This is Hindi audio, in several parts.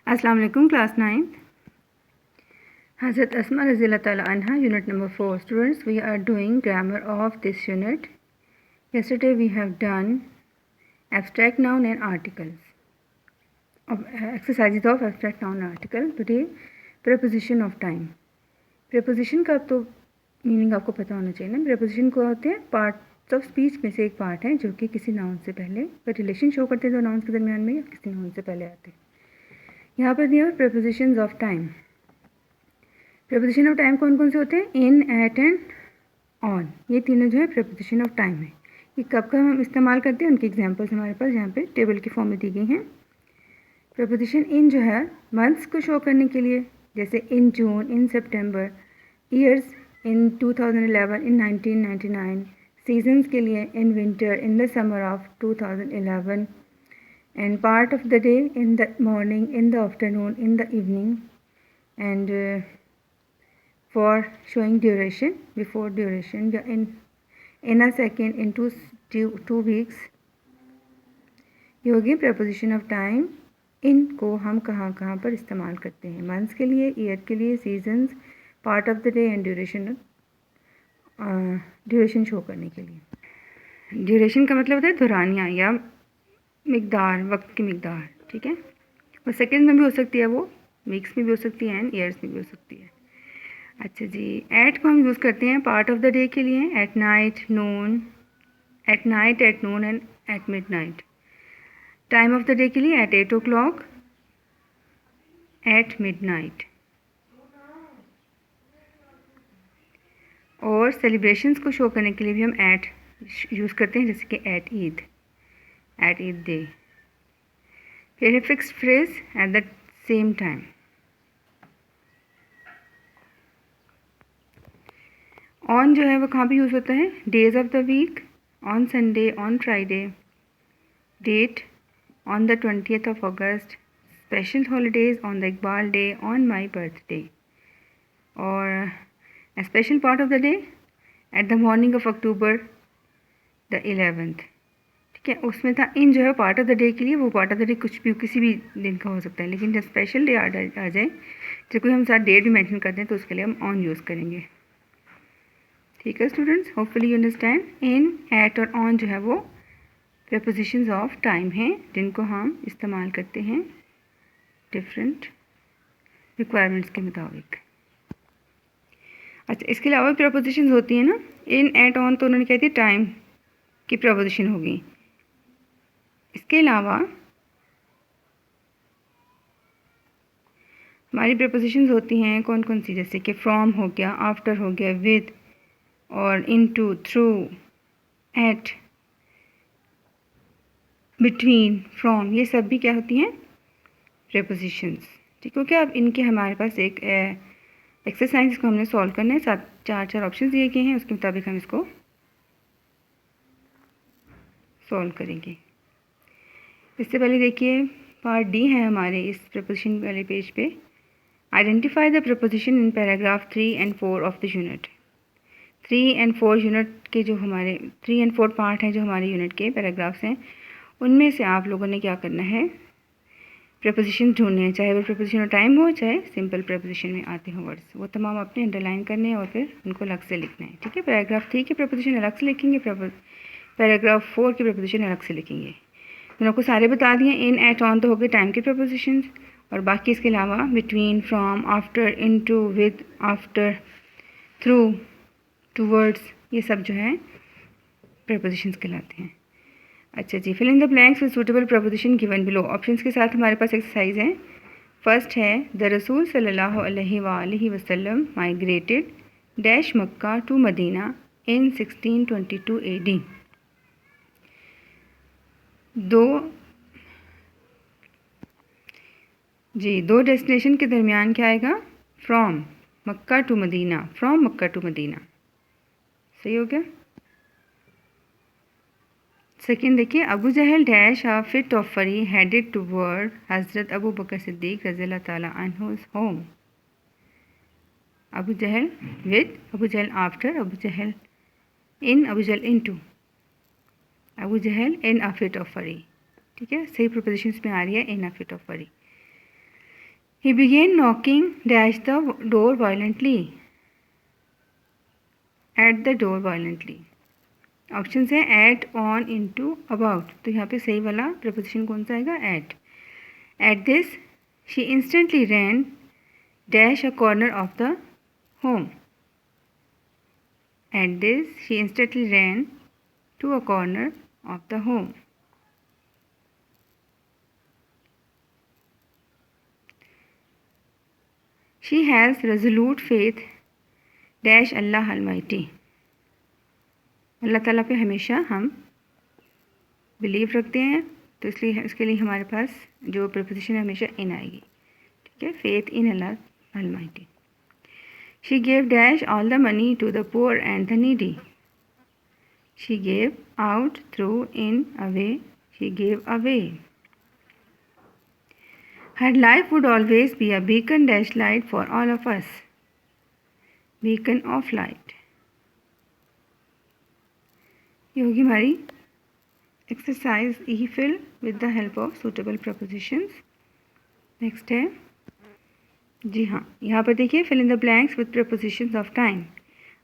अस्सलाम वालेकुम class 9th Hazrat Asma Raziyallahu Ta'ala Anha unit number 4 students we are doing grammar of this unit. Yesterday we have done abstract noun and articles of exercises of abstract noun and article. Today preposition of time. preposition का तो मीनिंग आपको पता होना चाहिए ना. preposition को होते हैं पार्ट्स ऑफ स्पीच में से एक पार्ट है जो कि किसी नाउन से पहले रिलेशन शो करते हैं दो नाउन के दरमियान में या किसी नाउन से पहले आते हैं. यहाँ पर दिया हुआ prepositions of time. Preposition of time कौन कौन से होते हैं? इन, एट एंड ऑन. ये तीनों जो है प्रेपोजिशन ऑफ टाइम है. ये कब कब हम इस्तेमाल करते हैं उनकी एग्जांपल्स हमारे पास यहाँ पे टेबल की फॉर्म में दी गई हैं. प्रेपोजिशन इन जो है मंथ्स को शो करने के लिए, जैसे इन जून, इन सितंबर. Years in 2011, in 1999. सीजन्स के लिए in winter, in the summer of 2011. And part of the day in the morning, in the afternoon, in the evening. And for showing duration, before duration, in a second, in two weeks. ये होगी preposition of time. इनको हम कहाँ कहाँ पर इस्तेमाल करते हैं? मंथ्स के लिए, ईयर के लिए, seasons, part of the day and duration show करने के लिए. ड्यूरेशन का मतलब होता है दौरानिया या मिकदार, वक्त की मिकदार. ठीक है. और सेकेंड में भी हो सकती है, वो वीक्स में भी हो सकती है एंड ईयर्स में भी हो सकती है. अच्छा जी, एट को हम यूज़ करते हैं पार्ट ऑफ द डे के लिए. At night, noon, at night, at noon and at midnight. Time of the day के लिए at 8 o'clock, at midnight. और सेलिब्रेशंस को शो करने के लिए भी हम एट यूज़ करते हैं, जैसे कि at Eid, at Eid day. फिर है fixed phrase at the same time. On जो है वो कहाँ पे यूज़ होता है? Days of the week, on Sunday, on Friday. Date on the 20th of August. Special holidays on the Iqbal day, on my birthday. और special part of the day at the morning of October the 11th. ठीक है. उसमें था इन जो है पार्ट ऑफ द डे के लिए, वो पार्ट ऑफ द डे कुछ भी किसी भी दिन का हो सकता है, लेकिन जब स्पेशल डे आ जाए, जब कोई हम साथ डेट भी मेंशन करते हैं तो उसके लिए हम ऑन यूज़ करेंगे. ठीक है students, hopefully you understand. In, at और ऑन जो है वो प्रेपोजिशंस ऑफ टाइम हैं जिनको हम इस्तेमाल करते हैं डिफरेंट रिक्वायरमेंट्स के मुताबिक. अच्छा, इसके अलावा प्रेपोजिशंस होती हैं ना. इन, एट, ऑन तो उन्होंने कहती है टाइम की प्रेपोजिशन होगी. इसके अलावा हमारी प्रेपोजिशंस होती हैं कौन कौन सी, जैसे कि फ्रॉम हो गया, आफ्टर हो गया, विद और into, through, at, between, from. ये सब भी क्या होती हैं? प्रेपोजिशंस. ठीक हो क्या? अब इनके हमारे पास एक एक्सरसाइज को हमने सॉल्व करना है. चार ऑप्शन दिए गए हैं, उसके मुताबिक हम इसको सॉल्व करेंगे. इससे पहले देखिए पार्ट डी है हमारे इस प्रेपोजिशन वाले पेज पे. Identify the preposition in paragraph 3 and 4 of the unit. 3 and 4 unit के जो हमारे 3 and 4 पार्ट हैं जो हमारे यूनिट के पैराग्राफ्स हैं, उनमें से आप लोगों ने क्या करना है? प्रेपोजिशन ढूंढने हैं, चाहे वो प्रेपोजिशन ऑफ टाइम हो चाहे सिंपल प्रेपोजिशन में आते हो वर्ड्स, वो तमाम अपने अंडरलाइन करने हैं और फिर उनको अलग से लिखना है. ठीक है. पैराग्राफ 3 के प्रेपोजिशन अलग से लिखेंगे, पैराग्राफ 4 के प्रेपोजिशन अलग से लिखेंगे. मैंने आपको सारे बता दिए. इन, एट, ऑन तो हो गए टाइम के प्रेपोजिशंस, और बाकी इसके अलावा between, from, after, into, with, after, through, towards, ये सब जो है प्रेपोजिशंस कहलाते हैं. अच्छा जी, fill in the blanks with suitable preposition given below. Options के साथ हमारे पास एक्सरसाइज है. फर्स्ट है द रसूल सल्लल्लाहु अलैहि वसल्लम migrated dash Mecca to Medina in 1622 AD. दो डेस्टिनेशन के दरमियान क्या आएगा? From Mecca to Medina, from Mecca to Medina. सही हो गया. सेकेंड देखिए, Abu Jahl dash a fit of fury headed toward हज़रत अबू बकर सिद्दीक रज़ियल्लाहु ताला अन्हुज़ home. Abu Jahl with, Abu Jahl after, Abu Jahl in, Abu Jahl into, Abu Jahl in a fit of fury. ठीक है. सही प्रोपोजिशंस में आ रही है in a fit of fury. He began knocking dash the door violently. At the door violently. Option है एट, ऑन, इनटू, अबाउट। तो यहाँ पे सही वाला प्रपोजिशन कौन सा आएगा? At. At this she instantly ran dash a corner of the home. At this she instantly ran to a corner of the home. She has resolute faith dash Allah almighty. अल्लाह ताला पे हमेशा हम बिलीव रखते हैं, तो इसलिए इसके लिए हमारे पास जो प्रपोजिशन है हमेशा इन आएगी। ठीक है, faith in Allah almighty. She gave dash all the money to the poor and the needy. She gave out, through, in, away. She gave away. Her life would always be a beacon dash light for all of us. Beacon of light. ये होगी हमारी exercise E fill with the help of suitable prepositions. Next है जी हाँ, यहाँ पर देखिए fill in the blanks with propositions of time.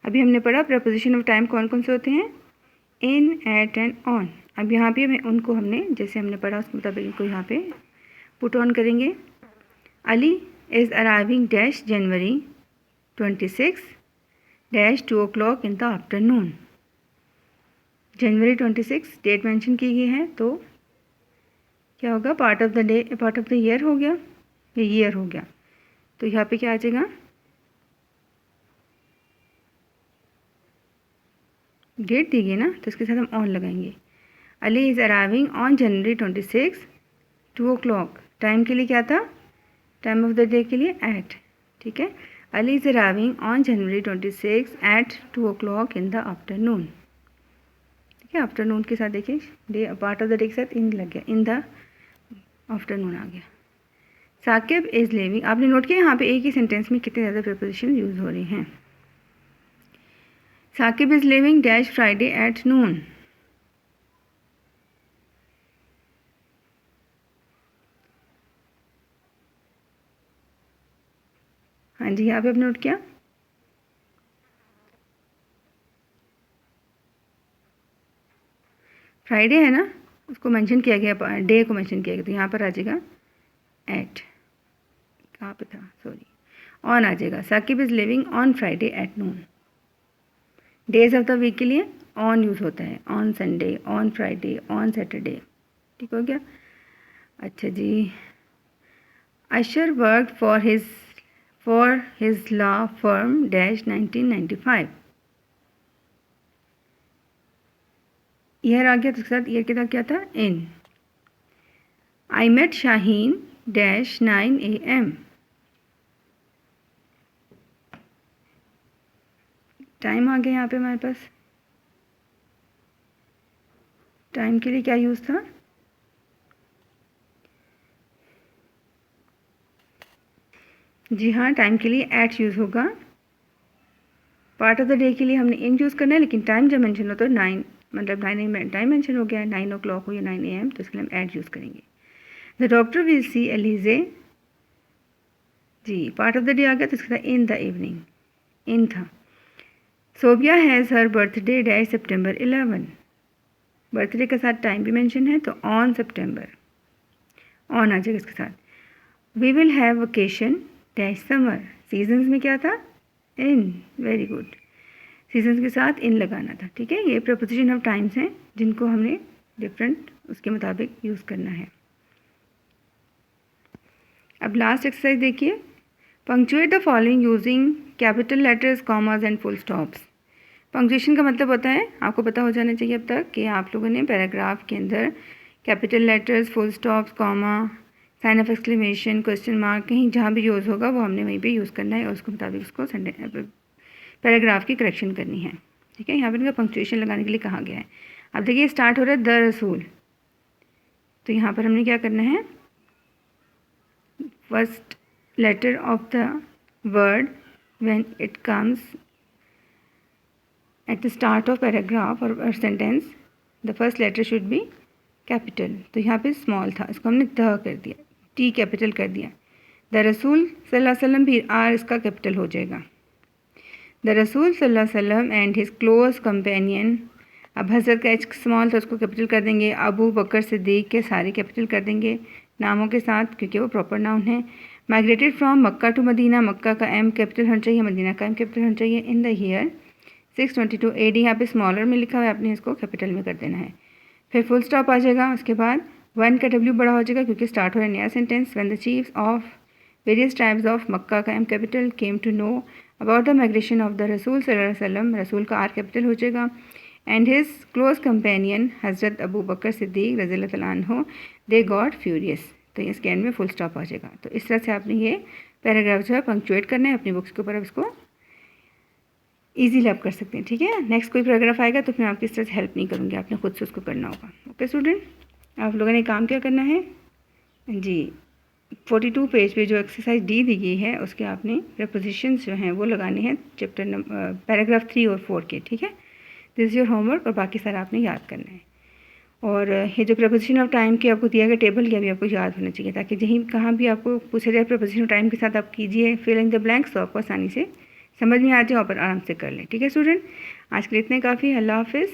अभी हमने पढ़ा प्रपोजिशन ऑफ टाइम कौन कौन से होते हैं? इन, एट एंड ऑन। अब यहाँ पे उनको हमने जैसे हमने पढ़ा उस मुताबिक इनको यहाँ पे पुट ऑन करेंगे। Ali is arriving dash January 26 dash 2 o'clock in the afternoon. जनवरी 26 डेट मेंशन की गई है, तो क्या होगा? Part of the day, part of the year हो गया, ये ईयर हो गया। तो यहाँ पे क्या आ जाएगा? डेट दी गई ना, तो इसके साथ हम ऑन लगाएंगे। Ali is arriving on January 26 2 o'clock। Time के लिए क्या था? टाइम ऑफ द डे के लिए एट। ठीक है, Ali is arriving on January 26 at 2 o'clock in the afternoon. ठीक है, आफ्टरनून के साथ देखिए day, part of the day के साथ इन लग गया, इन द आफ्टरनून आ गया। Saqib is living. आपने नोट किया यहाँ पे एक ही सेंटेंस में कितने ज़्यादा प्रपोजिशन यूज़ हो रही हैं। Saqib is living dash Friday at noon. हाँ जी, यहाँ पे आपने नोट किया। फ्राइडे है ना, उसको मेंशन किया गया, डे को मेंशन किया गया, तो यहाँ पर आ जाएगा एट। कहाँ पे था? सॉरी, ऑन आ जाएगा। Saqib is living on Friday at noon. Days of the week के लिए ऑन यूज़ होता है, on Sunday, on Friday, on Saturday. ठीक हो गया। अच्छा जी, Ashar work for his law firm dash 1995। Year आ गया, तो उसके साथ ईयर के साथ क्या था? In. I met Shaheen dash 9 AM। Time आ गया यहाँ पे हमारे पास। टाइम के लिए क्या यूज़ था? जी हाँ, टाइम के लिए एट यूज़ होगा। पार्ट ऑफ द डे के लिए हमने इन यूज़ करना है, लेकिन टाइम जब मेंशन हो तो 9, मतलब 9 टाइम मेंशन हो गया है, 9 o'clock हो या 9 AM, तो इसके लिए हम एट यूज़ करेंगे। The doctor will see Aliza. जी, पार्ट ऑफ द डे आ गया, तो इसके साथ इन द इवनिंग, इन था। Sobia has her birthday dash September 11। Birthday के साथ टाइम भी मेंशन है, तो ऑन सितंबर, ऑन आ जाएगा इसके साथ। We will have vacation dash summer. Seasons में क्या था? इन। वेरी गुड, सीजन्स के साथ इन लगाना था। ठीक है, ये प्रपोजिशन ऑफ टाइम्स हैं जिनको हमने डिफरेंट उसके मुताबिक यूज़ करना है। अब लास्ट एक्सरसाइज देखिए। Punctuate the following using capital letters, commas and full stops. Punctuation का मतलब होता है, आपको पता हो जाना चाहिए अब तक, कि आप लोगों ने पैराग्राफ के अंदर capital letters, full stops, comma, sign of exclamation, question mark, कहीं जहाँ भी यूज़ होगा वो हमने वहीं पे यूज़ करना है और उसके मुताबिक उसको पैराग्राफ की करेक्शन करनी है। ठीक है, यहाँ पर इनका पंक्चुएशन लगाने के लिए कहा गया है। अब देखिए स्टार्ट हो रहा है द रसूल, तो यहाँ पर हमने क्या करना है? First letter of the word when it comes at the start of paragraph or sentence, the first letter should be capital। तो यहाँ पे स्मॉल था, इसको हमने द कर दिया, टी कैपिटल कर दिया। द रसूल सल्लल्लाहु अलैहि वसल्लम भी आर इसका कैपिटल हो जाएगा। द रसूल सल्लल्लाहु अलैहि वसल्लम एंड हिज क्लोज कंपेनियन, अब हज़रत का एच स्मॉल था उसको कैपिटल कर देंगे, अबू बकर सिद्दीक के सारे कैपिटल कर देंगे नामों के साथ क्योंकि वो प्रॉपर नाउन है। Migrated from Mecca to Medina, Mecca का एम कैपिटल होना चाहिए, मदीना का एम कैपिटल होना चाहिए। इन द ईयर 622 AD, यहाँ पे स्मॉलर में लिखा हुआ है, आपने इसको कैपिटल में कर देना है। फिर फुल स्टॉप आ जाएगा, उसके बाद वन का W बड़ा हो जाएगा क्योंकि स्टार्ट हो रहा है नया sentence. When the chiefs of various tribes of Mecca का M capital came to know about the migration of the रसूल सल्लल्लाहु अलैहि वसल्लम, रसूल का आर कैपिटल हो जाएगा। एंड हिज क्लोज कंपेनियन हज़रत अबू बकर सिद्दीक रज़ियल्लाहु तआला अन्हु, दे गॉट फ्यूरियस, तो इसके एंड में फुल स्टॉप आ जाएगा। तो इस तरह से आपने ये पैराग्राफ जो है पंक्चुएट करना है अपनी बुक्स के ऊपर, अब इसको ईजीली आप कर सकते हैं। ठीक है, नेक्स्ट कोई पैराग्राफ आएगा तो फिर आपकी इस तरह से हेल्प नहीं करूँगी, आपने खुद से उसको करना होगा। ओके स्टूडेंट, आप लोगों ने काम क्या करना है जी, 42 पेज पे जो एक्सरसाइज डी दी गई है उसके आपने प्रपोजिशंस जो हैं वो लगाने हैं चैप्टर नंबर पैराग्राफ 3 और 4 के। ठीक है, दिस इज़ योर होमवर्क और बाकी सारा आपने याद करना है। और ये जो प्रपोजिशन ऑफ टाइम के आपको दिया गया टेबल, ये भी आपको याद होना चाहिए ताकि जहीं कहाँ भी आपको पूछा जाए प्रपोजिशन ऑफ टाइम के साथ आप कीजिए फिल इन द ब्लैंक्स, तो आपको आसानी से समझ में आ जाए और आराम से कर लें। ठीक है स्टूडेंट, आज के लिए इतने काफ़ी। अल्लाह हाफिज़।